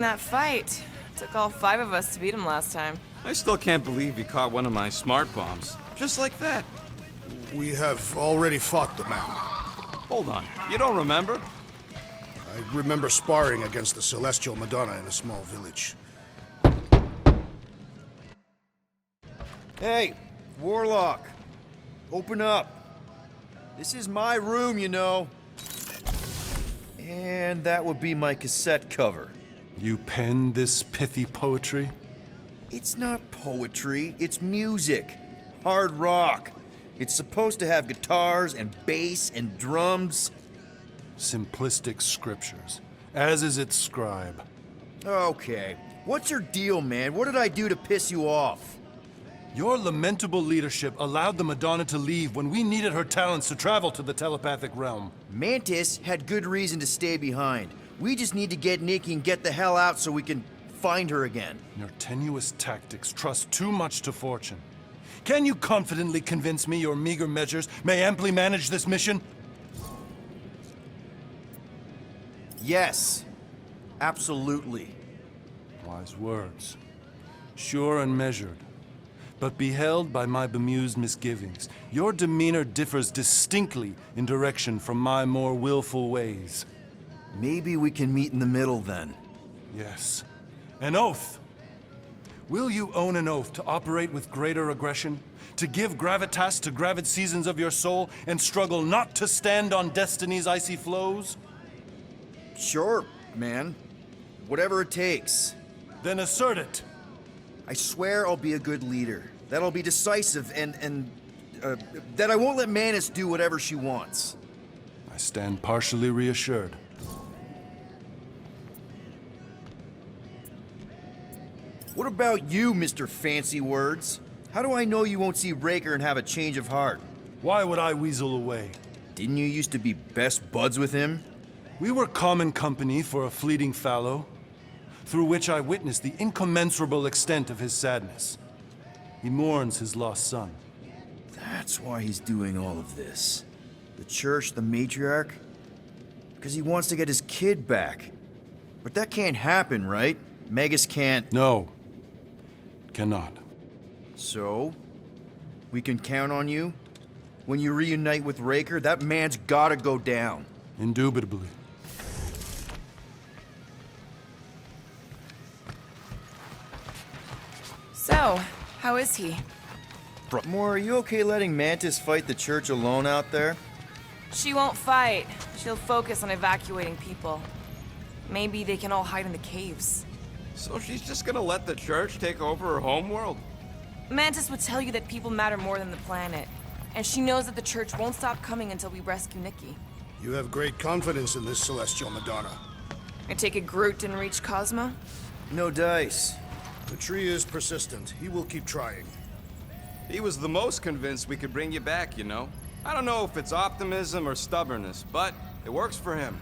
That fight. Took all 5 of us to beat him last time. I still can't believe he caught one of my smart bombs. Just like that. We have already fought the man. Hold on, you don't remember? I remember sparring against the Celestial Madonna in a small village. Hey, Warlock. Open up. This is my room, you know. And that would be my cassette cover. You penned this pithy poetry? It's not poetry, it's music. Hard rock. It's supposed to have guitars and bass and drums. Simplistic scriptures, as is its scribe. Okay. What's your deal, man? What did I do to piss you off? Your lamentable leadership allowed the Madonna to leave when we needed her talents to travel to the telepathic realm. Mantis had good reason to stay behind. We just need to get Nikki and get the hell out so we can find her again. Your tenuous tactics trust too much to fortune. Can you confidently convince me your meager measures may amply manage this mission? Yes. Absolutely. Wise words. Sure and measured. But beheld by my bemused misgivings, your demeanor differs distinctly in direction from my more willful ways. Maybe we can meet in the middle then. Yes. An oath. Will you own an oath to operate with greater aggression? To give gravitas to gravid seasons of your soul and struggle not to stand on destiny's icy flows? Sure, man. Whatever it takes. Then assert it. I swear I'll be a good leader. That I'll be decisive and that I won't let Mantis do whatever she wants. I stand partially reassured. What about you, Mr. Fancy Words? How do I know you won't see Raker and have a change of heart? Why would I weasel away? Didn't you used to be best buds with him? We were common company for a fleeting fallow, through which I witnessed the incommensurable extent of his sadness. He mourns his lost son. That's why he's doing all of this. The church, the matriarch? Because he wants to get his kid back. But that can't happen, right? Magus can't... No. Cannot. So? We can count on you? When you reunite with Raker, that man's gotta go down. Indubitably. So, how is he? Moore, are you okay letting Mantis fight the church alone out there? She won't fight. She'll focus on evacuating people. Maybe they can all hide in the caves. So she's just gonna let the church take over her homeworld? Mantis would tell you that people matter more than the planet. And she knows that the church won't stop coming until we rescue Nikki. You have great confidence in this Celestial Madonna. I take it Groot didn't reach Cosmo? No dice. The tree is persistent. He will keep trying. He was the most convinced we could bring you back, you know? I don't know if it's optimism or stubbornness, but it works for him.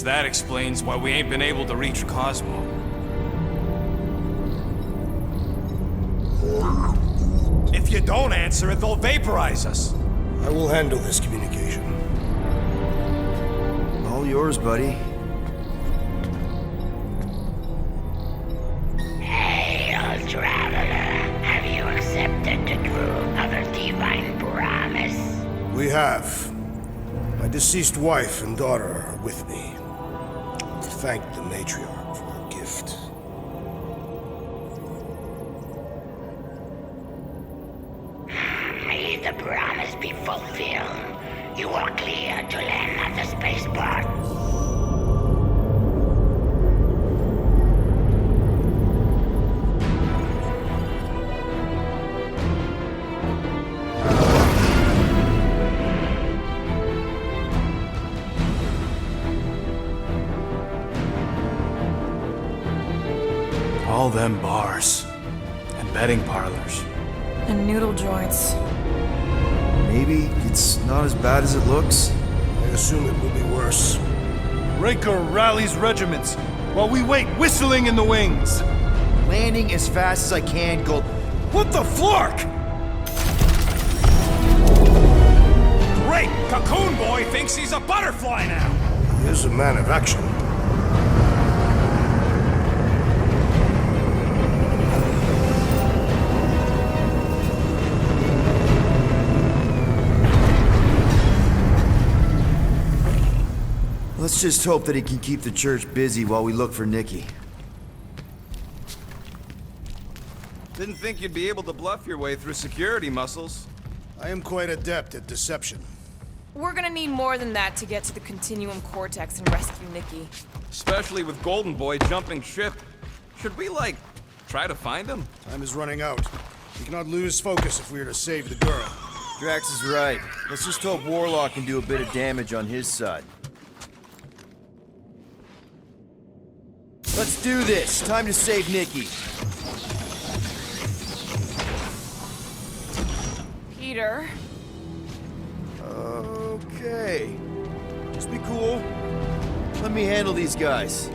That explains why we ain't been able to reach Cosmo. If you don't answer it, they'll vaporize us. I will handle this communication. All yours, buddy. Hail, traveler. Have you accepted the truth of a divine promise? We have. My deceased wife and daughter are with me. Thank the matriarch for her gift. May the promise be fulfilled. You are clear to land at the spaceport. All them bars and betting parlors. And noodle joints. Maybe it's not as bad as it looks. I assume it will be worse. Raker rallies regiments while we wait whistling in the wings. Landing as fast as I can, Gold. What the flark? Great! Cocoon Boy thinks he's a butterfly now! He is a man of action. Let's just hope that he can keep the church busy while we look for Nikki. Didn't think you'd be able to bluff your way through security, Muscles. I am quite adept at deception. We're gonna need more than that to get to the Continuum Cortex and rescue Nikki. Especially with Golden Boy jumping ship. Should we, like, try to find him? Time is running out. We cannot lose focus if we are to save the girl. Drax is right. Let's just hope Warlock can do a bit of damage on his side. Let's do this. Time to save Nikki. Peter. Okay. Just be cool. Let me handle these guys.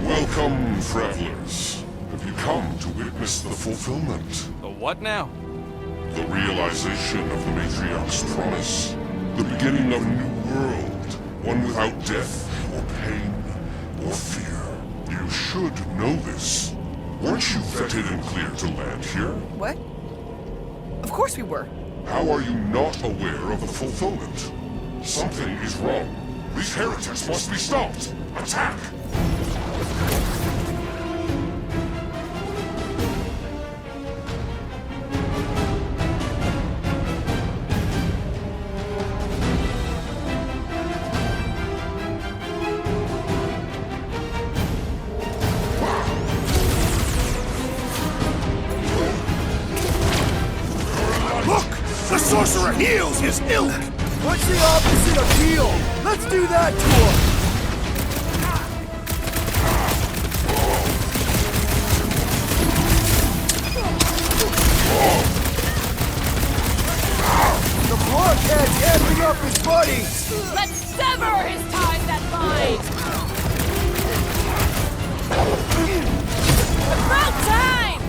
Welcome, travelers. Have you come to witness the fulfillment? The what now? The realization of the Matriarch's promise. The beginning of a new world. One without death, or pain, or fear. You should know this. Weren't you vetted and cleared to land here? What? Of course we were. How are you not aware of the fulfillment? Something is wrong. These heretics must be stopped. Attack! The sorcerer heals his ilk! What's the opposite of heal? Let's do that to him! The blockhead's amping up his buddies! Let's sever his ties that bind! About time!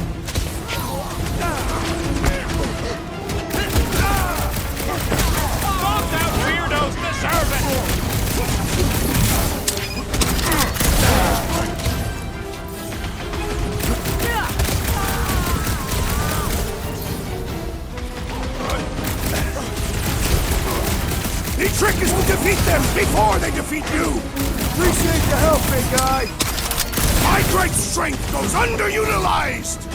Bombed out weirdos deserve it! The trick is to defeat them before they defeat you! Appreciate the help, big guy! My great strength goes underutilized!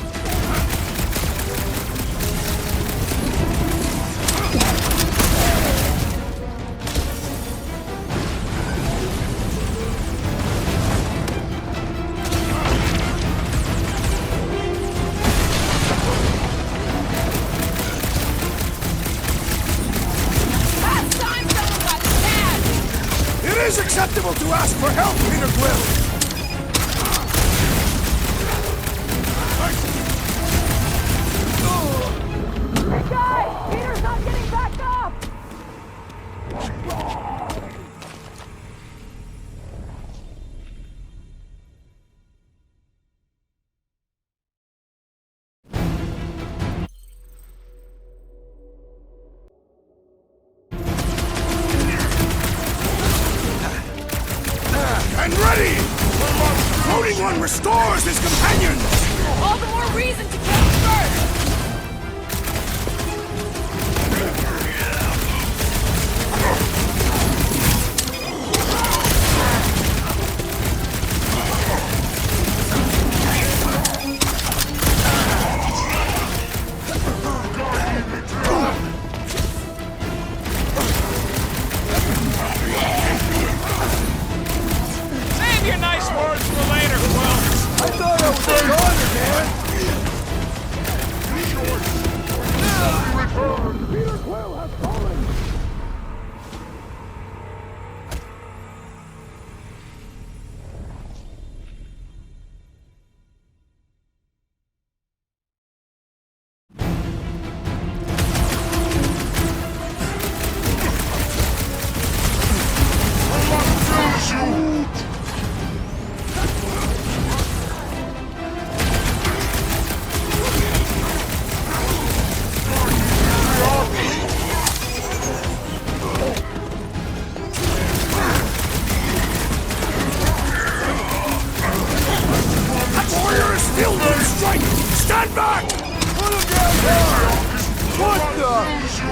Last time someone got stabbed! It is acceptable to ask for help, Peter Quill! Guys! Peter's not getting back up! And ready! Floating one restores his companions! All the more reason to kill him first! Save your nice words for later, Quill! I thought I was an honor, man!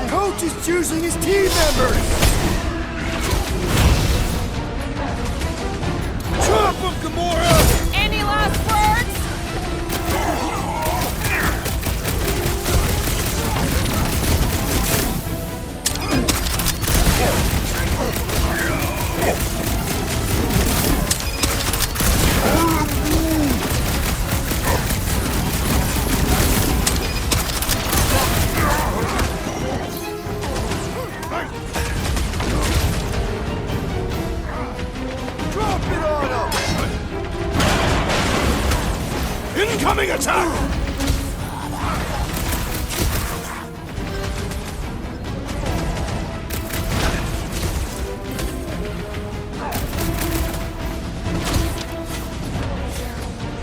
Coach is choosing his team members! Chop him, Gamora! Any last words? Drop it on him! Incoming attack!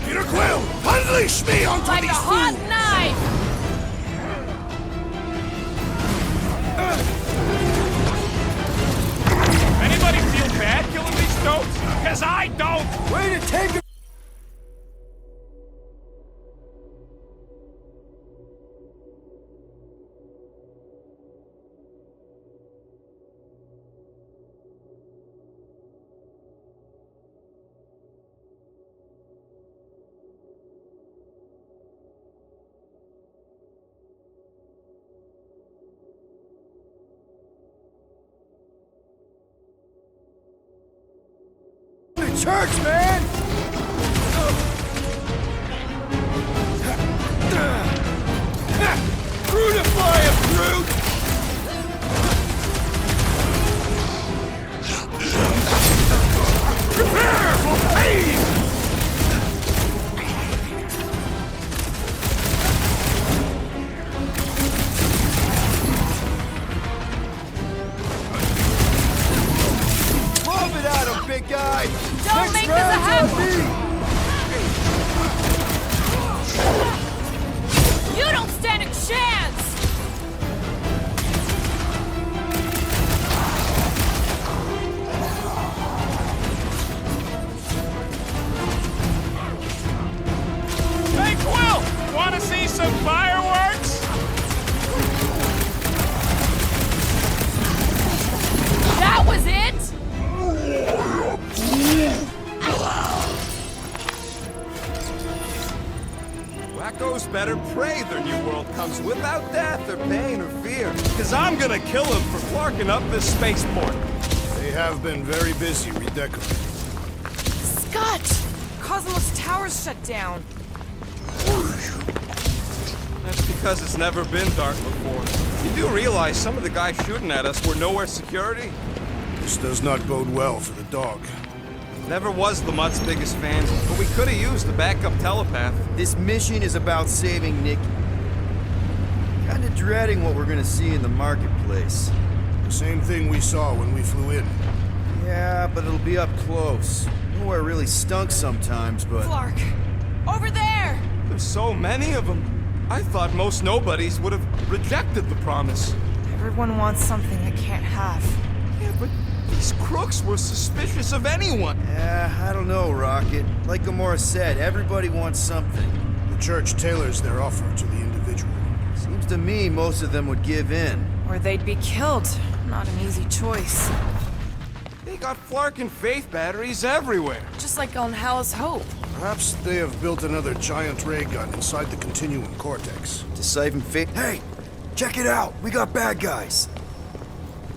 Peter Quill, unleash me onto Like a these hot fools! knife! Anybody feel bad killing these stoats? Cause I don't! Way to take it! Church, man! Crucify him, brute! Prepare for pain! Lob it at him, big guy! Don't make this a hassle! You don't stand a chance! Hey, Quill! Wanna see some fireworks? That was it? Wacko's better pray their new world comes without death or pain or fear. Cause I'm gonna kill him for flarking up this spaceport. They have been very busy redecorating. Scott! Cosmos Tower's shut down. That's because it's never been dark before. You do realize some of the guys shooting at us were Knowhere security? This does not bode well for the dog. Never was Lamott's biggest fan, but we could have used a backup telepath. This mission is about saving Nick. Kinda dreading what we're gonna see in the marketplace. The same thing we saw when we flew in. Yeah, but it'll be up close. Nowhere really stunk sometimes, but... Clark! Over there! There's so many of them. I thought most nobodies would have rejected the promise. Everyone wants something they can't have. Yeah, but these crooks were suspicious of anyone. I don't know, Rocket. Like Gamora said, everybody wants something. The church tailors their offer to the individual. Seems to me most of them would give in. Or they'd be killed. Not an easy choice. They got Flark and Faith batteries everywhere. Just like on Hell's Hope. Perhaps they have built another giant ray gun inside the continuum cortex. To siphon fate. Hey! Check it out! We got bad guys!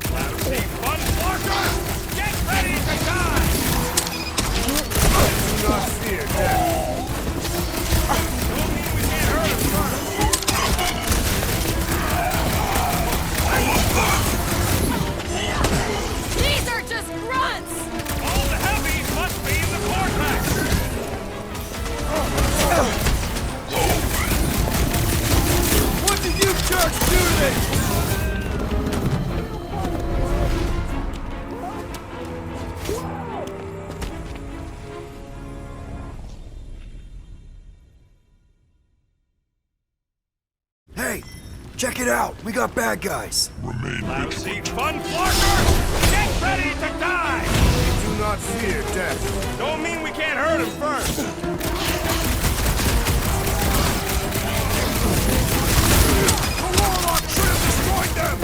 Fun Flarkers! Get ready to die! Do not fear death. Don't mean we can't hurt him first. These are just grunts! All the heavies must be in the vortex! What did you jerks do to me? Hey! Check it out! We got bad guys! Lousy Fun Flarkers! Get ready to die! Do not fear death. Don't mean we can't hurt him first. The warlock should have destroyed them!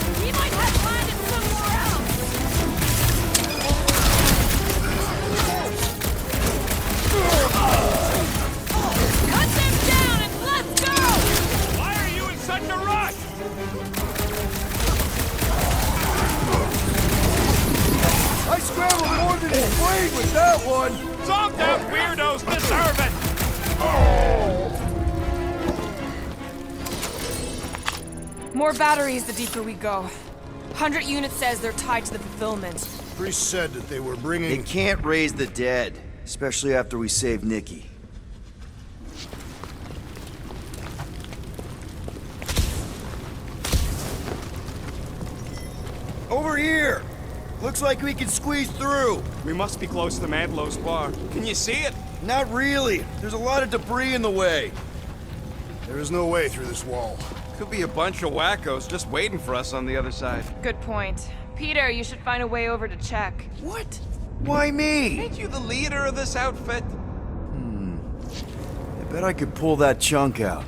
away with that one! Some damn weirdos deserve it! More batteries the deeper we go. 100 units says they're tied to the fulfillment. Priest said that they were They bringing... can't raise the dead, especially after we save Nikki. Over here! Looks like we can squeeze through. We must be close to Mantlow's bar. Can you see it? Not really. There's a lot of debris in the way. There is no way through this wall. Could be a bunch of wackos just waiting for us on the other side. Good point. Peter, you should find a way over to check. What? Why me? Ain't you the leader of this outfit? I bet I could pull that chunk out.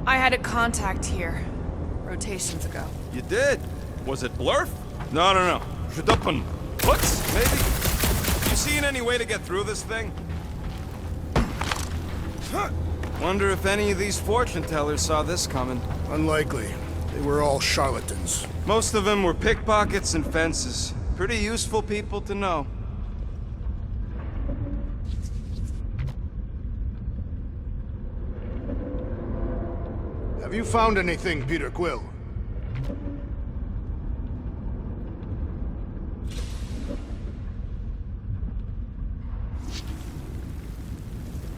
I had a contact here. Rotations ago. You did? Was it Blurf? No. Shudupin. Hooks, maybe? You seen any way to get through this thing? Wonder if any of these fortune tellers saw this coming. Unlikely. They were all charlatans. Most of them were pickpockets and fences. Pretty useful people to know. Have you found anything, Peter Quill?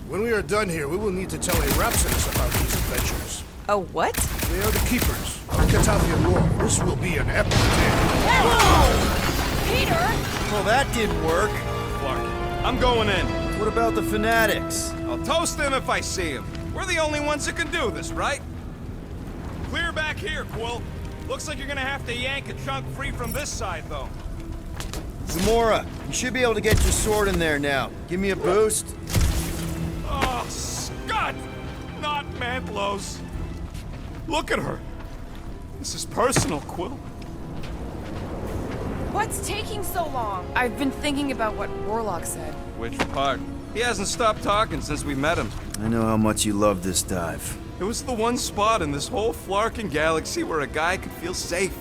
When we are done here, we will need to tell a Rhapsodus about these adventures. Oh, what? They are the Keepers of Catavian War. This will be an epic tale. Peter! Well, that didn't work. Clark, I'm going in. What about the fanatics? I'll toast them if I see them. We're the only ones that can do this, right? Clear back here, Quill. Looks like you're gonna have to yank a chunk free from this side, though. Zamora, you should be able to get your sword in there now. Give me a boost. Oh, Scott! Not Mantlow's. Look at her. This is personal, Quill. What's taking so long? I've been thinking about what Warlock said. Which part? He hasn't stopped talking since we met him. I know how much you love this dive. It was the one spot in this whole Flarkin galaxy where a guy could feel safe.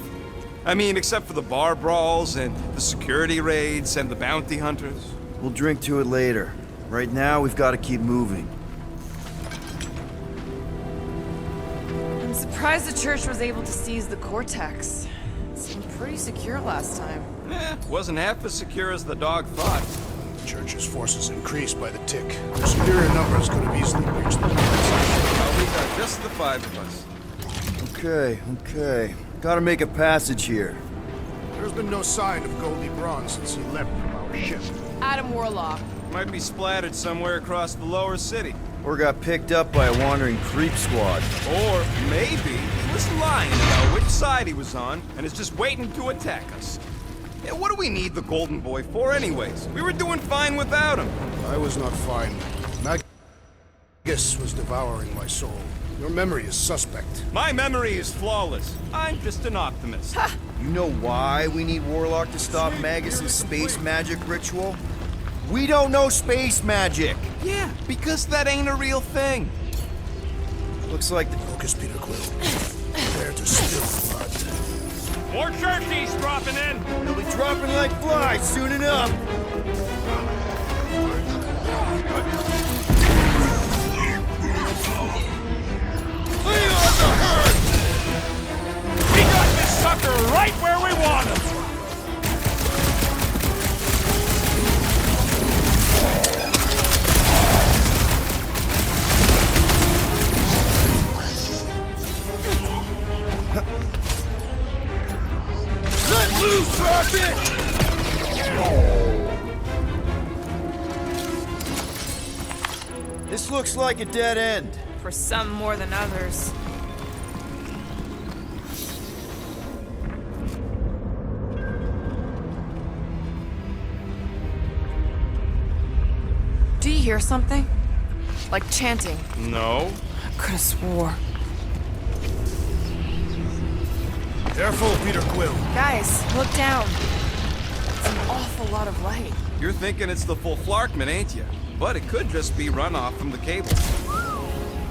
I mean, except for the bar brawls and the security raids and the bounty hunters. We'll drink to it later. Right now, we've got to keep moving. I'm surprised the church was able to seize the Cortex. It seemed pretty secure last time. Wasn't half as secure as the dog thought. The Church's forces increased by the tick. Their superior numbers could have easily reached the North. Well, we got just the 5 of us. Okay. Gotta make a passage here. There's been no sign of Goldie Braun since he left from our ship. Adam Warlock. Might be splattered somewhere across the lower city. Or got picked up by a wandering creep squad. Or maybe he was lying about which side he was on and is just waiting to attack us. Yeah, what do we need the Golden Boy for anyways? We were doing fine without him. I was not fine. Magus was devouring my soul. Your memory is suspect. My memory is flawless. I'm just an optimist. You know why we need Warlock to stop Magus' space magic ritual? We don't know space magic! Yeah, because that ain't a real thing. Looks like the... Focus, Peter Quill. Prepare to spill blood. More churchies dropping in! They'll be dropping like flies soon enough! Lay on the herd! We got this sucker right where we want him! Let loose, Rocket! This looks like a dead end. For some more than others. Do you hear something? Like chanting. No. I could have swore. Careful, Peter Quill. Guys, look down. It's an awful lot of light. You're thinking it's the full Flarkman, ain't you? But it could just be runoff from the cable.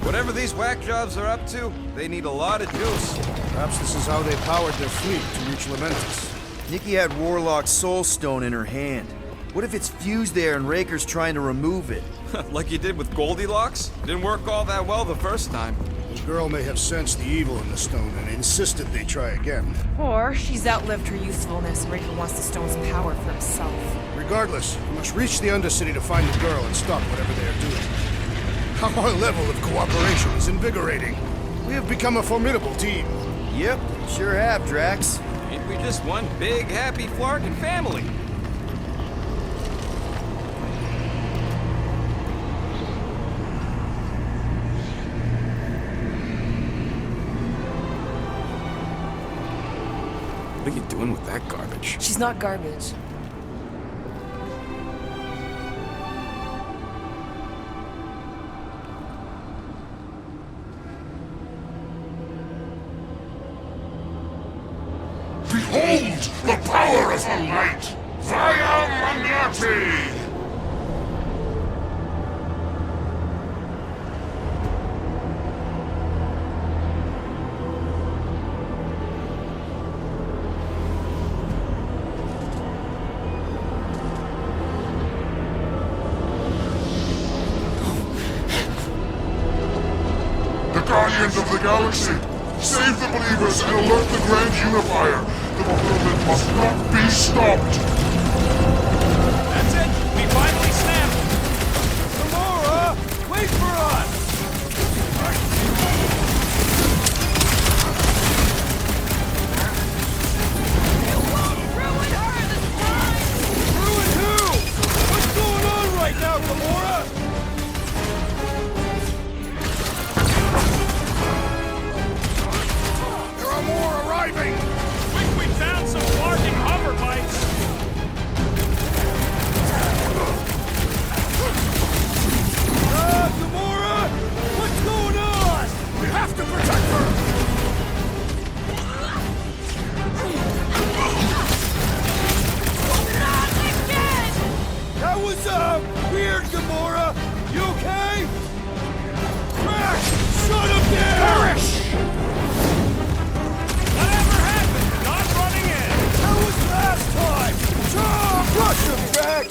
Whatever these whack jobs are up to, they need a lot of juice. Perhaps this is how they powered their fleet to reach Lamentus. Nikki had Warlock's soul stone in her hand. What if it's fused there and Raker's trying to remove it? Like you did with Goldilocks? Didn't work all that well the first time. The girl may have sensed the evil in the stone and insisted they try again. Or she's outlived her usefulness and Raker wants the stone's power for himself. Regardless, we must reach the Undercity to find the girl and stop whatever they are doing. Our level of cooperation is invigorating. We have become a formidable team. Yep, sure have, Drax. Ain't we just one big, happy Flarkin family? What are you doing with that garbage? She's not garbage. Behold the power of the light! Via Magnati! The Guardians of the Galaxy! Save the believers and alert the Grand Unifier! The fulfillment must not be stopped! That's it! We finally snapped! Gamora! Wait for us! You won't ruin her this time! Ruin who? What's going on right now, Gamora? There are more arriving! Wish we found some barking hover bikes! Gamora! What's going on? We have to protect her! Not again! That was, weird, Gamora! You okay? Crash! Shut him down! Perish! Whatever happened? Not running in! That was last time! Crush him, Drax!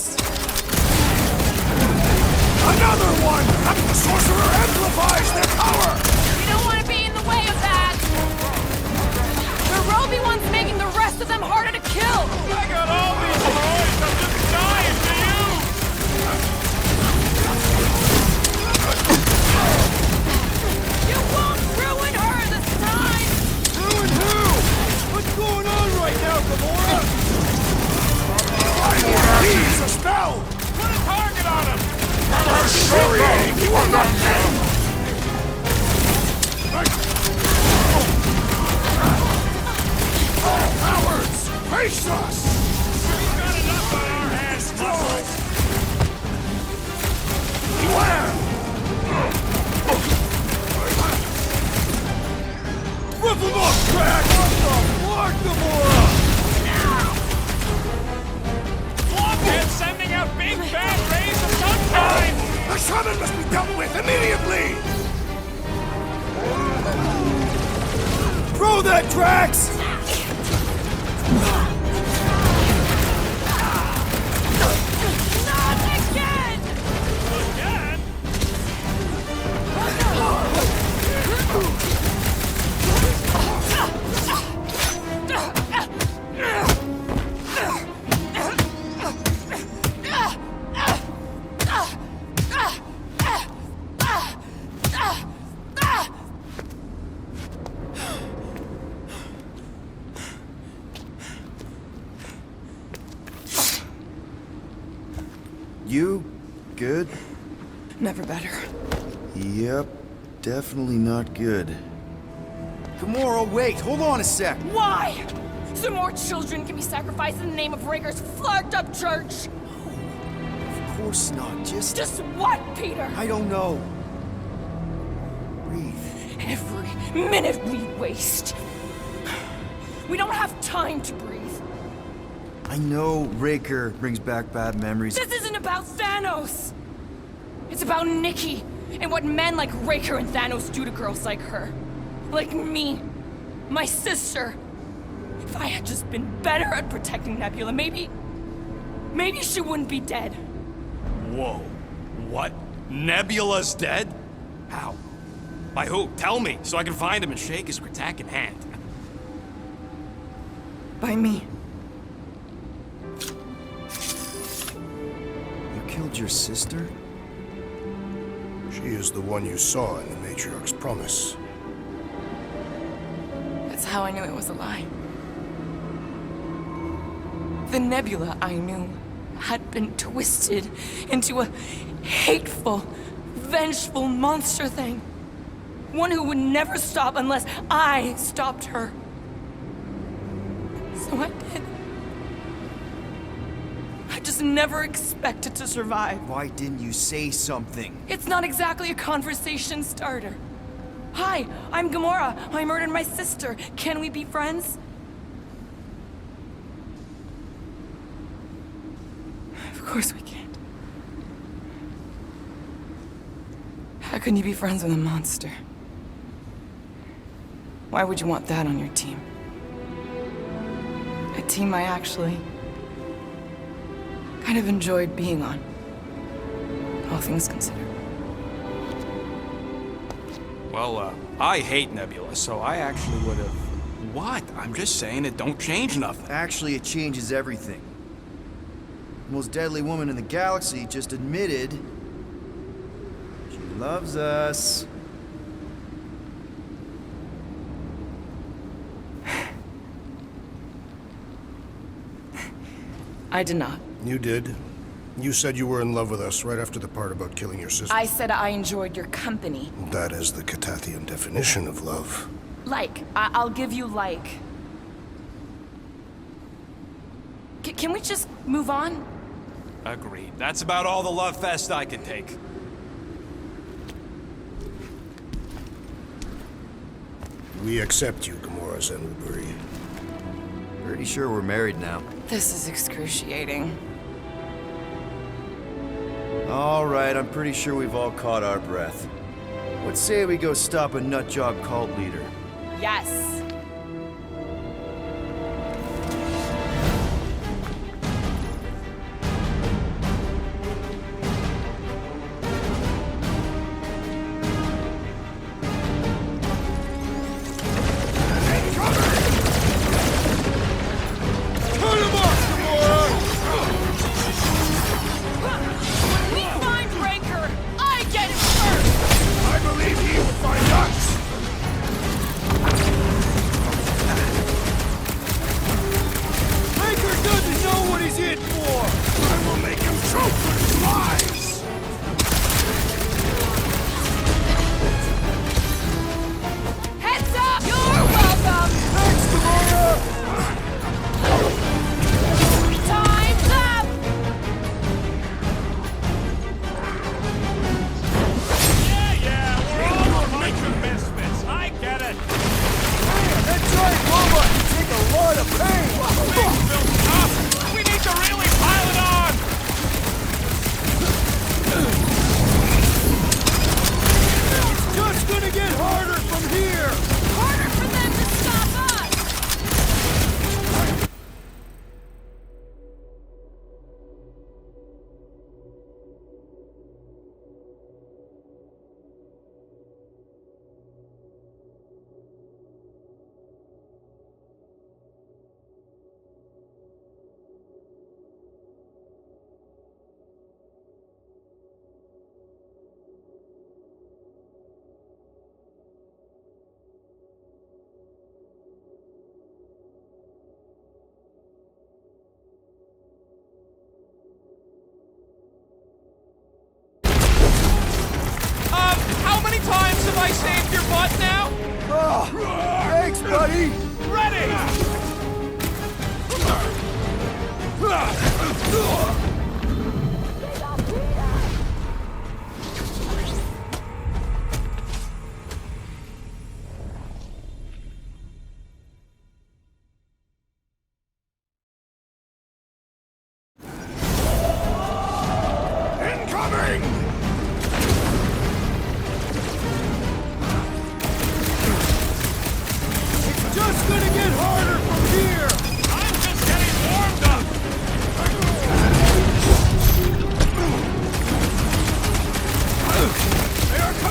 Another one! The sorcerer amplifies their power! We don't want to be in the way of that! The Roby one's making the rest of them harder to kill! I got all these boys! I'm just dying to use! You won't ruin her this time! Ruin who? What's going on right now, Gamora? He's a spell! Put a target on him! You are not dead! Cowards! Face us! We've got enough on our hands, muscles! Beware! Rip him up, Crack! What the fuck, Gamora? Blockhead sending out big bad rays of some kind! The shaman must be dealt with immediately! Throw that, Drax! Not again! Again? You good? Never better. Yep, definitely not good. Gamora, wait, hold on a sec. Why? So more children can be sacrificed in the name of Raker's flarked up church? Of course not, Just what, Peter? I don't know. Breathe. Every minute we waste. We don't have time to breathe. I know Raker brings back bad memories. This isn't about Thanos. It's about Nikki And what men like Raker and Thanos do to girls like her. Like me. My sister. If I had just been better at protecting Nebula, maybe she wouldn't be dead. Whoa. What? Nebula's dead? How? By who? Tell me, so I can find him and shake his Kratak in hand. By me. You killed your sister? She is the one you saw in the Matriarch's promise. That's how I knew it was a lie. The Nebula I knew had been twisted into a hateful, vengeful monster thing. One who would never stop unless I stopped her. So I did. I just never expected to survive. Why didn't you say something? It's not exactly a conversation starter. Hi, I'm Gamora. I murdered my sister. Can we be friends? Of course we can't. How can you be friends with a monster? Why would you want that on your team? A team I actually kind of enjoyed being on. All things considered. Well, I hate Nebula, so I actually would have... What? I'm just saying it don't change nothing. Actually, it changes everything. The most deadly woman in the galaxy just admitted she loves us. I did not. You did. You said you were in love with us right after the part about killing your sister. I said I enjoyed your company. That is the Catathian definition of love. Like. I'll give you like. Can we just move on? Agreed. That's about all the love fest I can take. We accept you, Gamora Zenwuburi. Pretty sure we're married now. This is excruciating. All right, I'm pretty sure we've all caught our breath. What say we go stop a nutjob cult leader? Yes. We find Raker. I get him first. I believe he will find us! Baker doesn't know what he's in for! I will make him choke with his lies! Heads up! You're welcome. Thanks, Gamora! Time's up. Yeah, we're all a bunch of misfits. I get it. Man, that giant robot can take a lot of pain. Things built up. We need to really pile it on. It's just gonna get harder from here. Harder for them to stop us. How many times have I saved your butt now? Thanks, buddy. Ready! Incoming!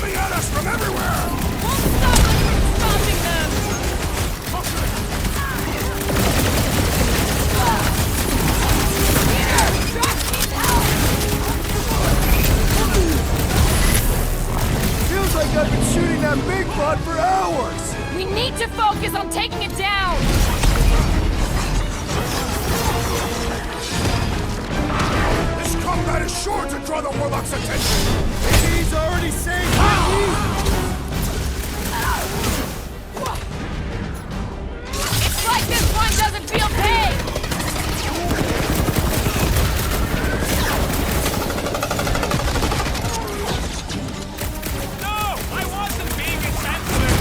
coming at us from everywhere! Won't stop us from stopping them! Peter! Drax needs help! Feels like I've been shooting that big bot for hours! We need to focus on taking it down! This combat is sure to draw the Warlock's attention! Maybe he's already saved me! It's like this one doesn't feel pain! No! I wasn't being insensitive!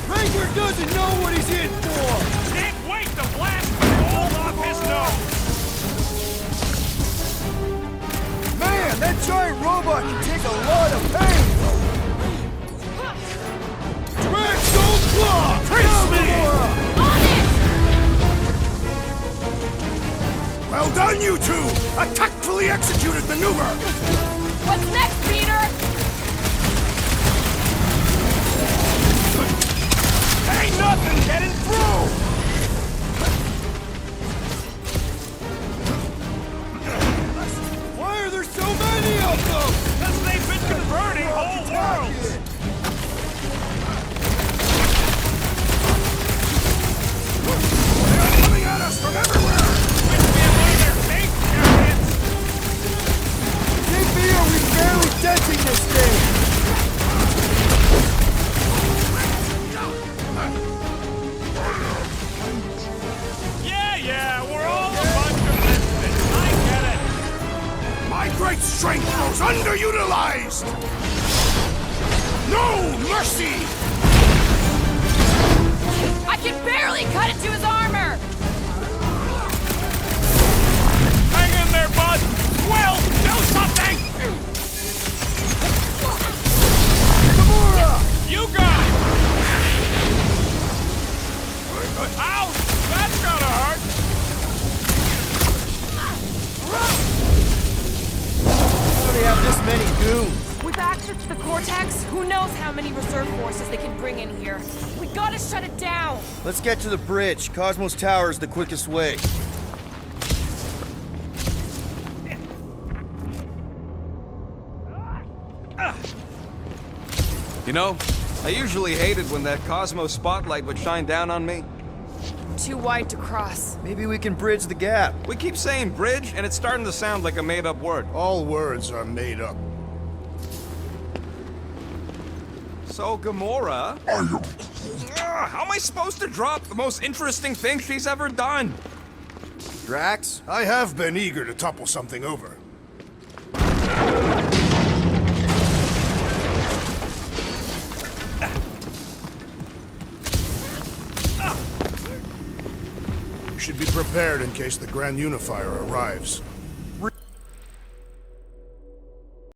Ranger doesn't know what he's in for! Can't wait to blast the gold off his nose! Man, that giant robot can take a lot of pain! Drax, don't block! Face me! On it! Well done, you two! A tactfully executed maneuver! What's next, Peter? Ain't nothing getting through! Why are there so many of them? Because they've been converting whole worlds! They're coming at us from everywhere! Which we have one of their fake chariots! Give me or we barely denting this thing! Yeah, we're all a bunch of misfits. I get it. My great strength goes underutilized! No mercy! I can barely cut into his armor! Hang in there, bud! Will, do something! You got it! Ouch! That's gotta hurt! So they have this many goons. With access to the Cortex, who knows how many reserve forces they can bring in here. We gotta shut it down! Let's get to the bridge. Cosmos Tower is the quickest way. You know, I usually hated when that Cosmo spotlight would shine down on me. Too wide to cross. Maybe we can bridge the gap. We keep saying bridge, and it's starting to sound like a made-up word. All words are made up. So, Gamora... how am I supposed to drop the most interesting thing she's ever done? Drax? I have been eager to topple something over. You should be prepared in case the Grand Unifier arrives.